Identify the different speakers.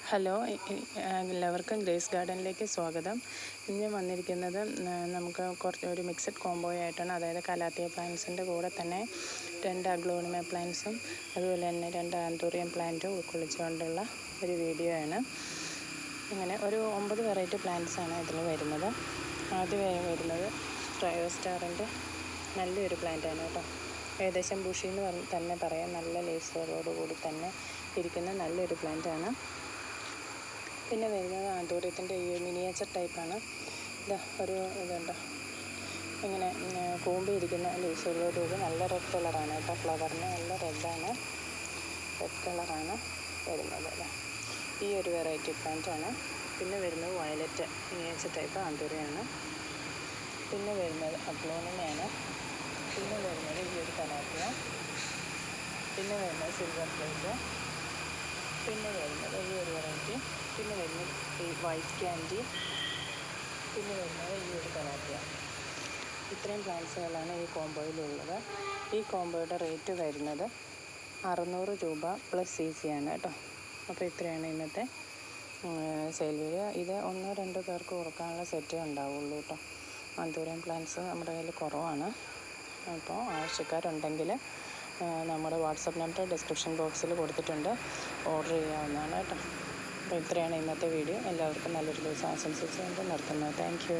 Speaker 1: Hello, എല്ലാവർക്കും grace ഗാർഡനിലേക്ക് സ്വാഗതം. ഇന്ന് വന്നിരിക്കുന്നത് നമുക്ക് ഒരു മിക്സഡ് കോംബോ ആയിട്ടാണ്. അതായത് കലാത്തിയ പ്ലാന്റ്സിൻ്റെ കൂടെ തന്നെ 2 അഗ്ലോണിമ പ്ലാന്റ്സും അതുപോലെ തന്നെ 2 ആന്തൂറിയം പ്ലാന്റും ഉൾക്കൊള്ളിച്ചുകൊണ്ടുള്ള ഒരു വീഡിയോ ആണ്. ഇങ്ങനെ ഒരു 9 വെറൈറ്റി പ്ലാന്റ്സാണ് ഇതിൽ വരുന്നത്. ആദ്യമായി വരുന്നത് ട്രയോസ്റ്റാറിൻ്റെ നല്ലൊരു പ്ലാന്റാണ് കേട്ടോ. ഏകദേശം ബുഷി എന്ന് തന്നെ പറയാം. നല്ല ലീവ്സോടുകൂടി തന്നെ ഇരിക്കുന്ന നല്ലൊരു പ്ലാന്റാണ്. പിന്നെ വരുന്നത് ആന്തൂറിയത്തിൻ്റെ ഈ മിനിയേച്ചർ ടൈപ്പാണ്. ഇതുണ്ട്, ഇങ്ങനെ കൂമ്പിയിരിക്കുന്ന ലീവ്സോടുകൂടി നല്ല റെഡ് കളറാണ് കേട്ടോ. ഫ്ലവറിന് നല്ല റെഡ് കളറാണ് വരുന്നത്. ഈ ഒരു വെറൈറ്റി പ്ലാന്റാണ്. പിന്നെ വരുന്നത് വയലറ്റ് മിനിയേച്ചർ ടൈപ്പ് ആന്തൂറിയാണ്. പിന്നെ വരുന്നത് അഗ്ലോണിമയാണ്. പിന്നെ വരുന്നത് ഈ ഒരു കലാത്തിയ. പിന്നെ വരുന്നത് സിൽവർ പ്ലേറ്റ്. പിന്നെ വരുന്നത് ഈ ഒരു വെറൈറ്റി. പിന്നെ വരുന്നത് ഈ വൈറ്റ് ക്യാൻഡി. പിന്നെ വരുന്നത് ഈ ഒരു കലാത്തിയ. ഇത്രയും പ്ലാന്റ്സുകളാണ് ഈ കോംബോയിലുള്ളത്. ഈ കോംബോയുടെ റേറ്റ് വരുന്നത് 600 രൂപ പ്ലസ് CC ആണ് കേട്ടോ. അപ്പോൾ ഇത്രയാണ് ഇന്നത്തെ സെയിൽ വീഡിയോ. ഇത് 1-2 പേർക്ക് കൊടുക്കാനുള്ള സെറ്റേ ഉണ്ടാവുള്ളൂ കേട്ടോ. ആന്തൂറിയം പ്ലാന്റ്സ് നമ്മുടെ കയ്യിൽ കുറവാണ്. അപ്പോൾ ആവശ്യക്കാരുണ്ടെങ്കിൽ നമ്മുടെ വാട്സപ്പ് നമ്പർ ഡിസ്ക്രിപ്ഷൻ ബോക്സിൽ കൊടുത്തിട്ടുണ്ട്. ഓർഡർ ചെയ്യാവുന്നതാണ് കേട്ടോ. അപ്പോൾ ഇത്രയാണ് ഇന്നത്തെ വീഡിയോ. എല്ലാവർക്കും നല്ലൊരു ദിവസം ആശംസിച്ചുകൊണ്ട് നിർത്തുന്നു. Thank you.